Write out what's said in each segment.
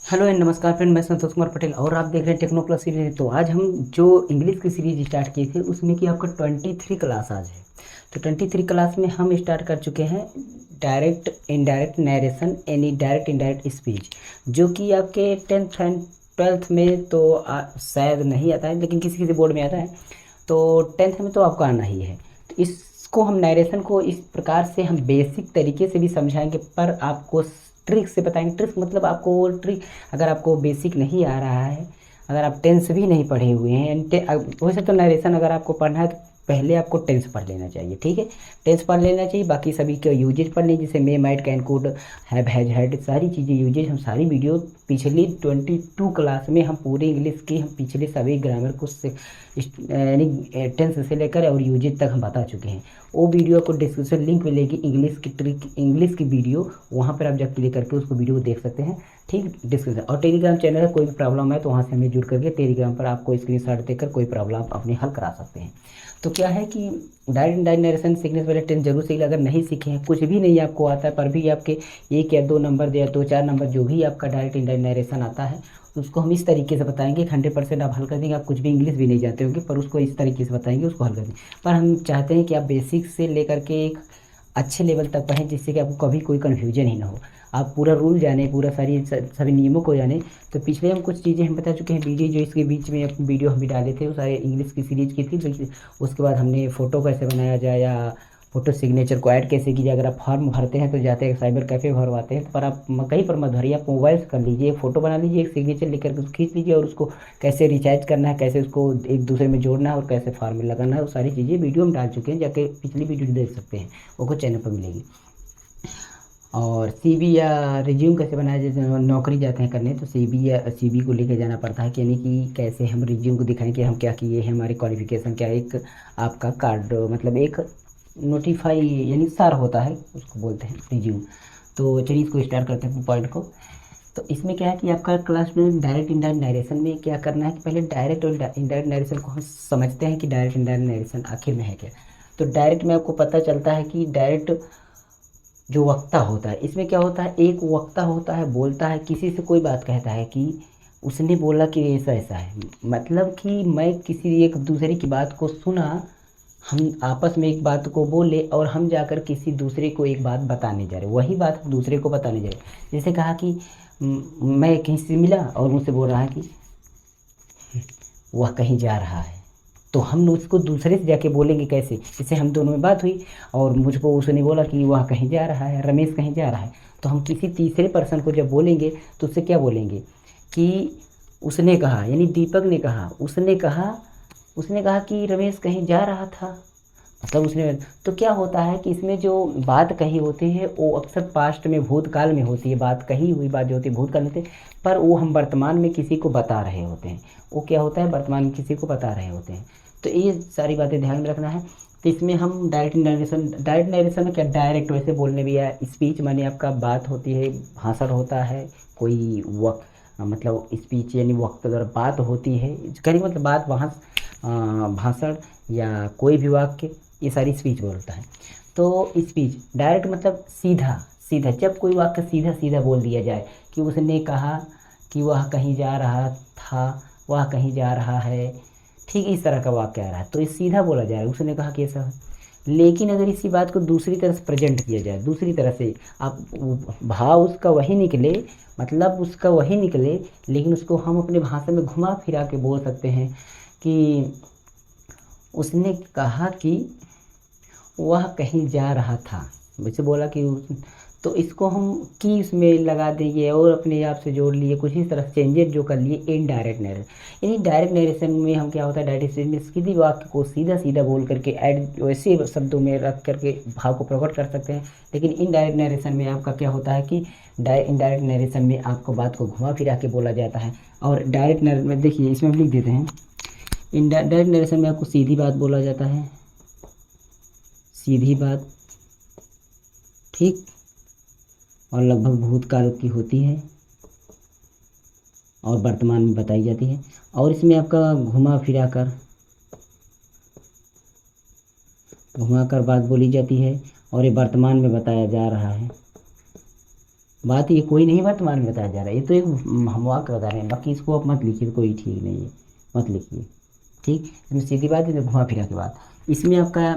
Hello and नमस्कार friend, मैं संतोष कुमार पटेल और आप देख रहे हैं टेक्नो प्लस सीरीज। तो आज हम जो इंग्लिश की सीरीज स्टार्ट किए थे उसमें कि आपका 23 क्लास आज है। तो 23 क्लास में हम स्टार्ट कर चुके हैं direct indirect narration any direct indirect speech, जो कि आपके 10th एंड 12th में तो शायद नहीं आता है, लेकिन किसी किसी बोर्ड में आता है। तो 10th में तो आपको आना ही है। तो इसको हम नरेशन को इस प्रकार से हम बेसिक तरीके से भी समझाएंगे, पर आपको ट्रिक से बताएंगे। ट्रिक मतलब आपको वो ट्रिक, अगर आपको बेसिक नहीं आ रहा है, अगर आप टेंस भी नहीं पढ़े हुए हैं, वैसे तो नरेशन अगर आपको पढ़ना है तो पहले आपको टेंस पढ़ लेना चाहिए, ठीक है। टेंस पढ़ लेना चाहिए, बाकी सभी के यूजेज पढ़ लीजिए, जैसे may might can could have has had, सारी चीज़ें यूजेज हम सारी वीडियो पिछली 22 क्लास में हम पूरे इंग्लिश की हम पिछले सभी ग्रामर को यानी टेंस से लेकर और यूजेज तक हम बता चुके हैं। वो वीडियो को डिस्क्रिप्शन लिंक मिलेगी, इंग्लिश की ट्रिक इंग्लिश की वीडियो, वहाँ पर आप जब क्लिक करके उसको वीडियो को देख सकते हैं, ठीक। डिस्क्रिप्शन और टेलीग्राम चैनल है, कोई भी प्रॉब्लम है तो वहाँ से हमें जुड़ करके टेलीग्राम पर आपको स्क्रीनशॉट देकर कोई प्रॉब्लम आप अपनी हल करा सकते हैं। तो क्या है कि डायरेक्ट इनडायरेक्ट नरेशन सीखने से पहले टेंस जरूर सीख लें। अगर नहीं सीखे हैं, कुछ भी नहीं आपको आता है, पर भी आपके 1 या 2 नंबर या 2-4 नंबर जो भी आपका डायरेक्ट इनडायरेक्ट नरेशन आता है, उसको हम इस तरीके से बताएंगे 100% आप हल कर देंगे। आप कुछ भी इंग्लिश भी नहीं जानते होंगे, पर उसको इस तरीके से बताएंगे, उसको हल कर देंगे। पर हम चाहते हैं कि आप बेसिक से लेकर के एक अच्छे लेवल तक पढ़ें, जिससे कि आपको कभी कोई कन्फ्यूजन ही ना हो। आप पूरा रूल जाने, पूरा सभी नियमों को जाने। तो पिछले हम कुछ चीज़ें हम बता चुके हैं, वीडियो जो इसके बीच में वीडियो हम भी डाले थे, वो सारे इंग्लिश की सीरीज की थी। तो उसके बाद हमने फ़ोटो कैसे बनाया जाए, या फ़ोटो सिग्नेचर को ऐड कैसे कीजिए। अगर आप फॉर्म भरते हैं तो जाते हैं साइबर कैफ़े भरवाते हैं, तो पर आप कहीं पर मत भरिए, आप मोबाइल से कर लीजिए। एक फ़ोटो बना लीजिए, एक सिग्नेचर लेकर के उसको खींच लीजिए, और उसको कैसे रिचार्ज करना है, कैसे उसको एक दूसरे में जोड़ना है और कैसे फॉर्म में लगाना है, वो सारी चीज़ें वीडियो हम डाल चुके हैं, जाके पिछली वीडियो देख सकते हैं, वो को चैनल पर मिलेगी। और सीवी या रिज्यूम कैसे बनाया जाए, जैसे नौकरी जाते हैं करने तो सीवी या सीवी को लेके जाना पड़ता है, कि यानी कि कैसे हम रिज्यूम को दिखाएं कि हम क्या किए हैं, हमारी क्वालिफिकेशन क्या है। एक आपका कार्ड मतलब एक नोटिफाई यानी सार होता है, उसको बोलते हैं रिज्यूम। तो चलिए इसको स्टार्ट करते हैं पॉइंट को। तो इसमें क्या है कि आपका क्लास में डायरेक्ट इनडायरेक्ट नरेशन में क्या करना है कि पहले डायरेक्ट और इनडायरेक्ट नरेशन को हम समझते हैं कि डायरेक्ट इनडायरेक्ट नरेशन आखिर में है क्या। तो डायरेक्ट में आपको पता चलता है कि डायरेक्ट जो वक्ता होता है, इसमें क्या होता है, एक वक्ता होता है, बोलता है, किसी से कोई बात कहता है कि उसने बोला कि ऐसा ऐसा है, मतलब कि मैं किसी एक दूसरे की बात को सुना, हम आपस में एक बात को बोले और हम जाकर किसी दूसरे को एक बात बताने जा रहे, वही बात हम दूसरे को बताने जा रहे। जैसे कहा कि मैं कहीं से मिला और मुझसे बोल रहा है कि वह कहीं जा रहा है, तो हम उसको दूसरे से जाके बोलेंगे कैसे। जैसे हम दोनों में बात हुई और मुझको उसने बोला कि वह कहीं जा रहा है, रमेश कहीं जा रहा है, तो हम किसी तीसरे पर्सन को जब बोलेंगे तो उससे क्या बोलेंगे कि उसने कहा, यानी दीपक ने कहा, उसने कहा कि रमेश कहीं जा रहा था, मतलब उसने। तो क्या होता है कि इसमें जो बात कही होती है वो अक्सर पास्ट में, भूतकाल में होती है। बात कही हुई बात जो होती है भूतकाल में होती है, पर वो हम वर्तमान में किसी को बता रहे होते हैं। वो क्या होता है, वर्तमान में किसी को बता रहे होते हैं। तो ये सारी बातें ध्यान में रखना है। तो इसमें हम डायरेक्ट नरेशन में क्या, डायरेक्ट वैसे बोलने भी है। स्पीच माने आपका बात होती है, भाषण होता है, कोई वक्त मतलब स्पीच यानी वक्त अगर बात होती है, कहने का मतलब बात वहाँ भाषण या कोई भी वाक्य, ये सारी स्पीच बोलता है। तो स्पीच डायरेक्ट मतलब सीधा सीधा, जब कोई वाक्य सीधा सीधा बोल दिया जाए कि उसने कहा कि वह कहीं जा रहा था, वह कहीं जा रहा है, ठीक इस तरह का वाक्य आ रहा है, तो ये सीधा बोला जा रहा है, उसने कहा कि ऐसा है। लेकिन अगर इसी बात को दूसरी तरह से प्रेजेंट किया जाए, दूसरी तरह से आप भाव उसका वही निकले, मतलब उसका वही निकले, लेकिन उसको हम अपने भाषा में घुमा फिरा के बोल सकते हैं कि उसने कहा कि वह कहीं जा रहा था, वैसे बोला कि तो इसको हम की इसमें लगा देंगे और अपने आप से जोड़ लिए, कुछ इस तरह चेंजेस जो कर लिए इनडायरेक्ट नरेशन। यानी डायरेक्ट नरेशन में हम क्या होता है, डायरेक्ट में सीधी वाक्य को सीधा सीधा बोल करके ऐड वैसे शब्दों में रख करके भाव को प्रकट कर सकते हैं। लेकिन इनडायरेक्ट नरेशन में आपका क्या होता है कि इनडायरेक्ट नरेशन में आपको बात को घुमा फिरा के बोला जाता है। और डायरेक्ट नरेशन में देखिए, इसमें हम लिख देते हैं, इनडायरेक्ट नरेशन में आपको सीधी बात बोला जाता है, सीधी बात, ठीक, और लगभग भूतकाल की होती है और वर्तमान में बताई जाती है। और इसमें आपका घुमा कर बात बोली जाती है और ये वर्तमान में बताया जा रहा है। बात ये कोई नहीं वर्तमान में बताया जा रहा है, ये तो एक हम वाक्य बता रहे हैं, बाकी इसको आप मत लिखिए, कोई ठीक नहीं है, मत लिखिए। ठीक, इसमें सीधी बात है, घुमा फिरा के बात। इसमें आपका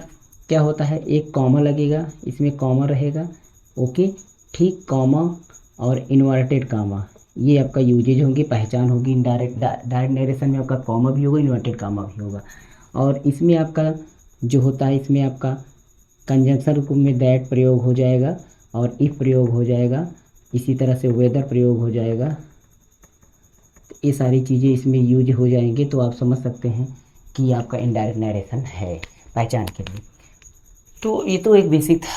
क्या होता है, एक कॉमा लगेगा, इसमें कॉमा रहेगा, ओके, ठीक, कॉमा और इन्वर्टेड कॉमा, ये आपका यूजेज होंगे, पहचान होगी। डायरेक्ट नरेशन में आपका कॉमा भी होगा, इन्वर्टेड कॉमा भी होगा। और इसमें आपका जो होता है, इसमें आपका कंजंक्शन रूप में दैट प्रयोग हो जाएगा और इफ प्रयोग हो जाएगा, इसी तरह से वेदर प्रयोग हो जाएगा। तो ये सारी चीज़ें इसमें यूज हो जाएंगे, तो आप समझ सकते हैं कि आपका इनडायरेक्ट नरेशन है पहचान के लिए। तो ये तो एक बेसिक था,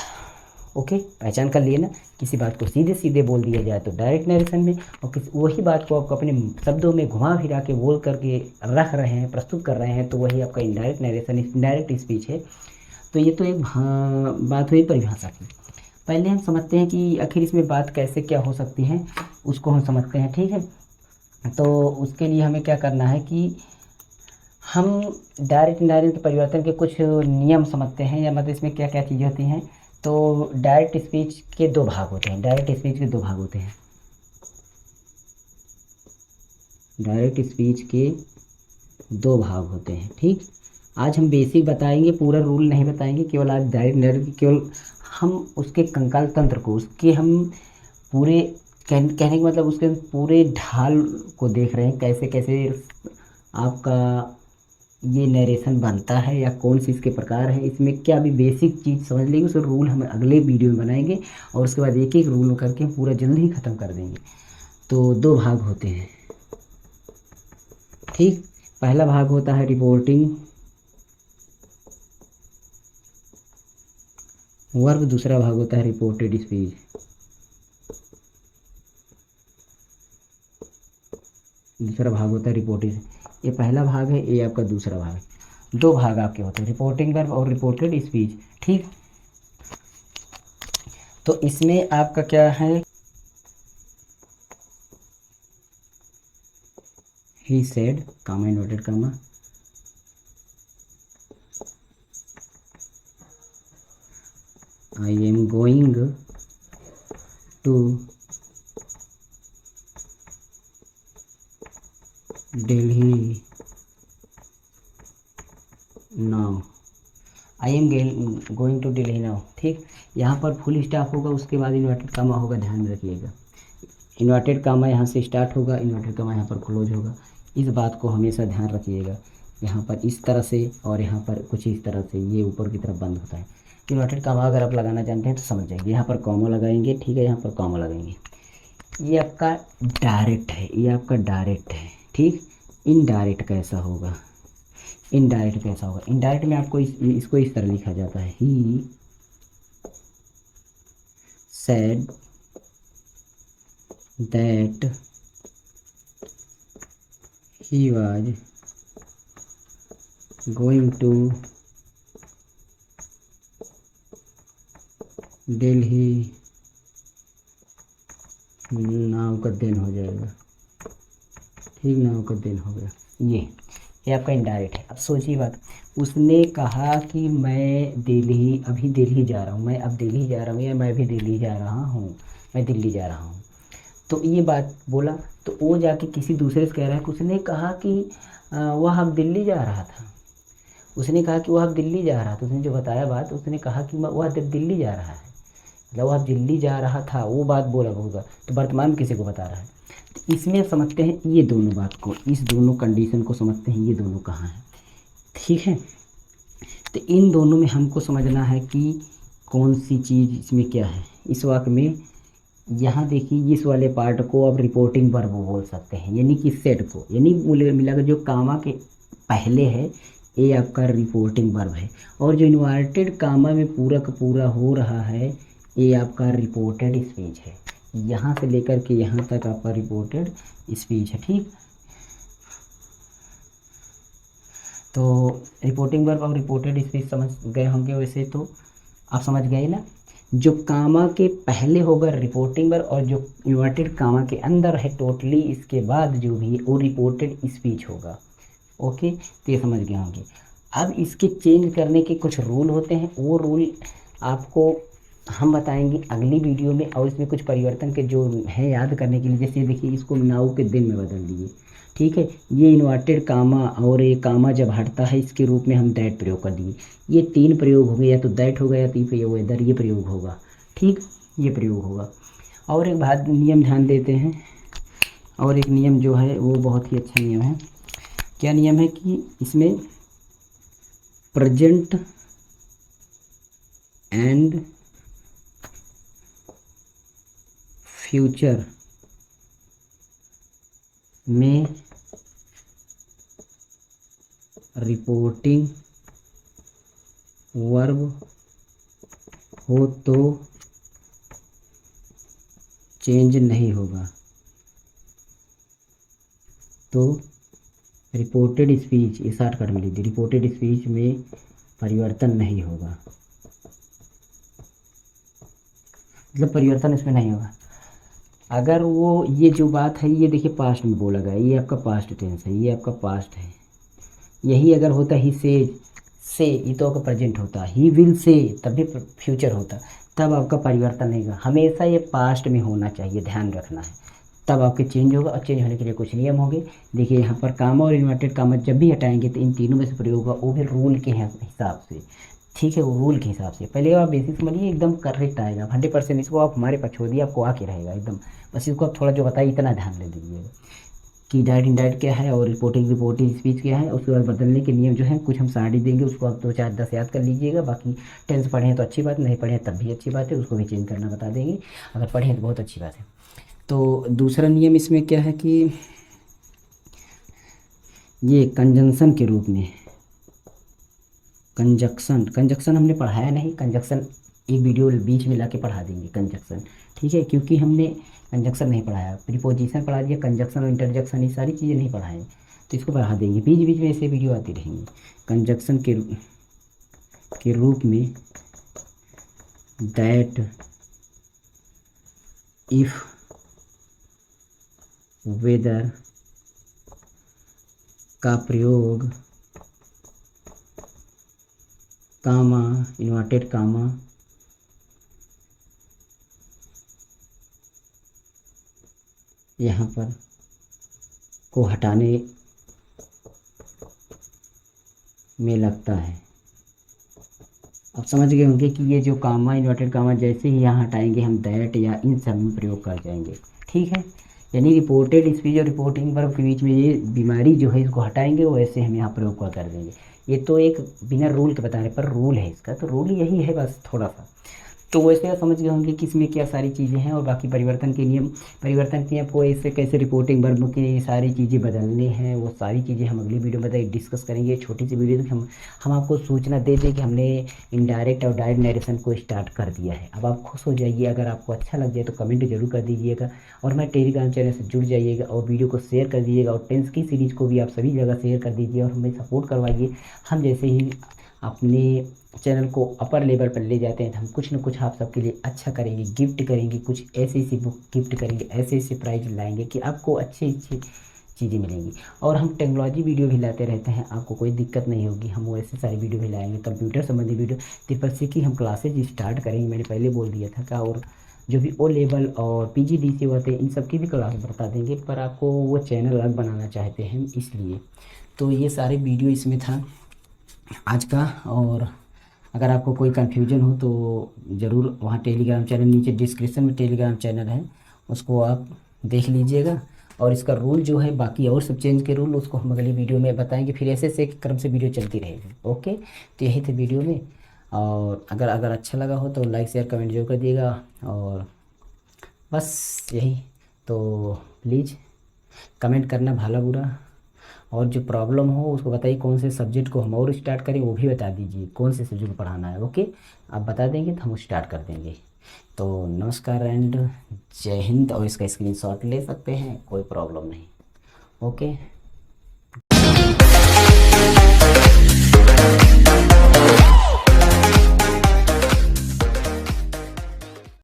ओके, पहचान कर लिए ना। किसी बात को सीधे सीधे बोल दिया जाए तो डायरेक्ट नरेशन में, और किसी वही बात को आपको अपने शब्दों में घुमा फिरा के बोल करके रख रहे हैं, प्रस्तुत कर रहे हैं, तो वही आपका इनडायरेक्ट नरेशन, इनडायरेक्ट स्पीच है। तो ये तो एक बात हुई परिभाषा की। पहले हम समझते हैं कि आखिर इसमें बात कैसे क्या हो सकती है, उसको हम समझते हैं, ठीक है। तो उसके लिए हमें क्या करना है कि हम डायरेक्ट इनडायरेक्ट परिवर्तन के कुछ नियम समझते हैं, या मतलब इसमें क्या क्या चीज़ें होती हैं। तो डायरेक्ट स्पीच के दो भाग होते हैं, डायरेक्ट स्पीच के दो भाग होते हैं, डायरेक्ट स्पीच के दो भाग होते हैं, ठीक। आज हम बेसिक बताएंगे, पूरा रूल नहीं बताएंगे, केवल आज डायरेक्ट इनडायरेक्ट, केवल हम उसके कंकाल तंत्र को, उसके हम पूरे कहने का मतलब उसके पूरे ढाल को देख रहे हैं, कैसे कैसे आपका ये नरेशन बनता है, या कौन सी इसके प्रकार है, इसमें क्या भी बेसिक चीज़ समझ लेंगे। उसका रूल हम अगले वीडियो में बनाएंगे, और उसके बाद एक एक रूल करके पूरा जल्दी ही ख़त्म कर देंगे। तो दो भाग होते हैं, ठीक। पहला भाग होता है रिपोर्टिंग वर्ब, दूसरा भाग होता है रिपोर्टेड स्पीच। दूसरा भाग होता है रिपोर्टेड, ये पहला भाग है, ये आपका दूसरा भाग है। दो भाग आपके होते हैं, रिपोर्टिंग वर्ब और रिपोर्टेड स्पीच, ठीक। तो इसमें आपका क्या है, he said, comma inverted comma, I am going to Delhi now, I am going to Delhi now, ठीक। यहाँ पर फुल स्टॉप होगा, उसके बाद इन्वर्टेड कामा होगा, ध्यान में रखिएगा। इन्वर्टेड कामा यहाँ से स्टार्ट होगा, इन्वर्टेड कामा यहाँ पर क्लोज होगा, इस बात को हमेशा ध्यान रखिएगा। यहाँ पर इस तरह से और यहाँ पर कुछ इस तरह से ये ऊपर की तरफ बंद होता है। इन्वर्टेड कामा अगर आप लगाना जानते हैं तो समझ जाएंगे, यहाँ पर कॉमा लगाएंगे, ठीक है, यहाँ पर कॉमा लगाएंगे। ये आपका डायरेक्ट है, ये आपका डायरेक्ट है, ठीक। इनडायरेक्ट कैसा होगा, इनडायरेक्ट कैसा होगा, इनडायरेक्ट में आपको इसको इस तरह लिखा जाता है, he said that he was going to Delhi now का दिन हो जाएगा, ठीक, नाउ का दिन हो गया। ये आपका इनडायरेक्ट है। अब सोचिए बात, उसने कहा कि मैं दिल्ली, अभी दिल्ली जा रहा हूँ, मैं अब दिल्ली जा रहा हूँ, या मैं अभी दिल्ली जा रहा हूँ, मैं दिल्ली जा रहा हूँ। तो ये बात बोला, तो वो जाके किसी दूसरे से कह रहा है कि उसने कहा कि वह अब दिल्ली जा रहा था, उसने कहा कि वह अब दिल्ली जा रहा था, उसने जो बताया बात, उसने कहा कि वह दिल्ली जा रहा है, मतलब वह दिल्ली जा रहा था, वो बात बोला होगा, तो वर्तमान में किसी को बता रहा है। तो इसमें समझते हैं ये दोनों बात को, इस दोनों कंडीशन को समझते हैं, ये दोनों कहाँ हैं, ठीक है। तो इन दोनों में हमको समझना है कि कौन सी चीज़ इसमें क्या है। इस वाक्य में यहाँ देखिए, इस वाले पार्ट को आप रिपोर्टिंग वर्ब बोल सकते हैं, यानी कि सेट को, यानी मिलाकर जो कामा के पहले है ये आपका रिपोर्टिंग वर्ब है, और जो इन्वर्टेड कामा में पूरा का पूरा हो रहा है ये आपका रिपोर्टेड स्पीच है। यहाँ से लेकर के यहाँ तक आपका रिपोर्टेड स्पीच है, ठीक। तो रिपोर्टिंग वर्ब और रिपोर्टेड स्पीच समझ गए होंगे, वैसे तो आप समझ गए ना। जो कामा के पहले होगा रिपोर्टिंग वर्ब, और जो इन्वर्टेड कामा के अंदर है टोटली इसके बाद जो भी वो रिपोर्टेड स्पीच होगा, ओके। तो ये समझ गए होंगे। अब इसके चेंज करने के कुछ रूल होते हैं, वो रूल आपको हम बताएंगे अगली वीडियो में, और इसमें कुछ परिवर्तन के जो है याद करने के लिए, जैसे देखिए इसको नाउ के दिन में बदल दिए, ठीक है। ये इन्वर्टेड कामा और ये कामा जब हटता है इसके रूप में हम दैट प्रयोग कर दिए। ये 3 प्रयोग हो गए, या तो दैट होगा या तो ये प्रयोग इधर ये प्रयोग होगा, ठीक, ये प्रयोग होगा। और एक बात नियम ध्यान देते हैं, और एक नियम जो है वो बहुत ही अच्छा नियम है। क्या नियम है कि इसमें प्रेजेंट एंड फ्यूचर में रिपोर्टिंग वर्ब हो तो चेंज नहीं होगा। तो रिपोर्टेड स्पीच, ये शॉर्टकट में लिख दी, रिपोर्टेड स्पीच में परिवर्तन नहीं होगा, मतलब परिवर्तन इसमें नहीं होगा। अगर वो ये जो बात है, ये देखिए पास्ट में बोला गया, ये आपका पास्ट टेंस है, ये आपका पास्ट है। यही अगर होता ही से ये तो आपका प्रेजेंट होता, ही विल से तब भी फ्यूचर होता, तब आपका परिवर्तन नहीं होगा। हमेशा ये पास्ट में होना चाहिए, ध्यान रखना है, तब आपके चेंज होगा। और चेंज होने के लिए कुछ नियम होंगे। देखिए यहाँ पर कामा और इन्वर्टेड कामा जब भी हटाएंगे तो इन तीनों में से प्रयोग होगा, वो भी रूल के हिसाब से, ठीक है, वो रूल के हिसाब से। पहले आप बेसिक समझिए, एकदम करेक्ट आएगा 100%। इसको आप हमारे पास छोड़ दिए, आपको आके रहेगा एकदम। बस इसको आप थोड़ा जो बताइए इतना ध्यान दे दीजिएगा कि डायरेक्ट इनडायरेक्ट क्या है और रिपोर्टिंग स्पीच क्या है। उसके बाद बदलने के नियम जो हैं कुछ हम साड़ी देंगे, उसको आप 2 4 10 याद कर लीजिएगा। बाकी टेंस पढ़े हैं तो अच्छी बात, नहीं पढ़े हैं तब भी अच्छी बात है, उसको भी चेंज करना बता देंगे। अगर पढ़े हैं तो बहुत अच्छी बात है। तो दूसरा नियम इसमें क्या है कि ये कंजंक्शन के रूप में, कंजक्शन हमने पढ़ाया नहीं, कंजक्शन एक वीडियो बीच में लाके पढ़ा देंगे कंजक्शन, ठीक है, क्योंकि हमने कंजक्शन नहीं पढ़ाया, प्रीपोजिशन पढ़ा दिया, कंजक्शन और इंटरजेक्शन ये सारी चीज़ें नहीं पढ़ाएं, तो इसको पढ़ा देंगे। बीच बीच में ऐसे वीडियो आती रहेंगी। कंजक्शन के रूप में दैट, इफ़, वेदर का प्रयोग कामा, इन्वर्टेड कामा, यहाँ पर को हटाने में लगता है। अब समझ गए होंगे कि ये जो कामा, इन्वर्टेड कामा जैसे ही यहाँ हटाएंगे हम दैट या इन सब में प्रयोग कर जाएंगे, ठीक है। यानी रिपोर्टेड स्पीच और रिपोर्टिंग वर्ब के बीच में ये बीमारी जो है इसको हटाएंगे, वैसे हम यहाँ प्रयोग कर देंगे। ये तो एक बिना रूल के बता रहे, पर रूल है इसका, तो रूल यही है बस थोड़ा सा। तो वैसे आप समझ गए होंगे कि इसमें क्या सारी चीज़ें हैं। और बाकी परिवर्तन के नियम आपको ऐसे कैसे रिपोर्टिंग वर्ब की सारी चीज़ें बदलने हैं, वो सारी चीज़ें हम अगली वीडियो में डिस्कस करेंगे। छोटी सी वीडियो हम आपको सूचना दे दें कि हमने इनडायरेक्ट और डायरेक्ट नरेशन को स्टार्ट कर दिया है। अब आप खुश हो जाइए, अगर आपको अच्छा लग जाए तो कमेंट जरूर कर दीजिएगा, और हमारे टेलीग्राम चैनल से जुड़ जाइएगा और वीडियो को शेयर कर दीजिएगा। और टेंस की सीरीज़ को भी आप सभी जगह शेयर कर दीजिए और हमें सपोर्ट करवाइए। हम जैसे ही अपने चैनल को अपर लेवल पर ले जाते हैं तो हम कुछ न कुछ आप सबके लिए अच्छा करेंगे, गिफ्ट करेंगे, कुछ ऐसी बुक गिफ्ट करेंगे, ऐसे प्राइज लाएंगे कि आपको अच्छी चीज़ें मिलेंगी। और हम टेक्नोलॉजी वीडियो भी लाते रहते हैं, आपको कोई दिक्कत नहीं होगी, हम वैसे सारी वीडियो भी लाएंगे। कंप्यूटर संबंधी वीडियो, ट्रिपल की हम क्लासेज स्टार्ट करेंगे, मैंने पहले बोल दिया था का। और जो भी ओ लेवल और PGDC होते हैं इन सब की भी क्लास बता देंगे, पर आपको वो चैनल अलग बनाना चाहते हैं इसलिए। तो ये सारे वीडियो इसमें था आज का। और अगर आपको कोई कन्फ्यूजन हो तो ज़रूर वहाँ टेलीग्राम चैनल, नीचे डिस्क्रिप्शन में टेलीग्राम चैनल है, उसको आप देख लीजिएगा। और इसका रूल जो है, बाकी और सब चेंज के रूल, उसको हम अगली वीडियो में बताएंगे। फिर ऐसे क्रम से वीडियो चलती रहेगी। ओके, तो यही थे वीडियो में। और अगर अच्छा लगा हो तो लाइक शेयर कमेंट जरूर कर दिएगा। और बस यही, तो प्लीज़ कमेंट करना भला बुरा, और जो प्रॉब्लम हो उसको बताइए, कौन से सब्जेक्ट को हम और स्टार्ट करें वो भी बता दीजिए, कौन से सब्जेक्ट पढ़ाना है। ओके, आप बता देंगे तो हम स्टार्ट कर देंगे। तो नमस्कार एंड जय हिंद। और इसका स्क्रीनशॉट ले सकते हैं, कोई प्रॉब्लम नहीं। ओके।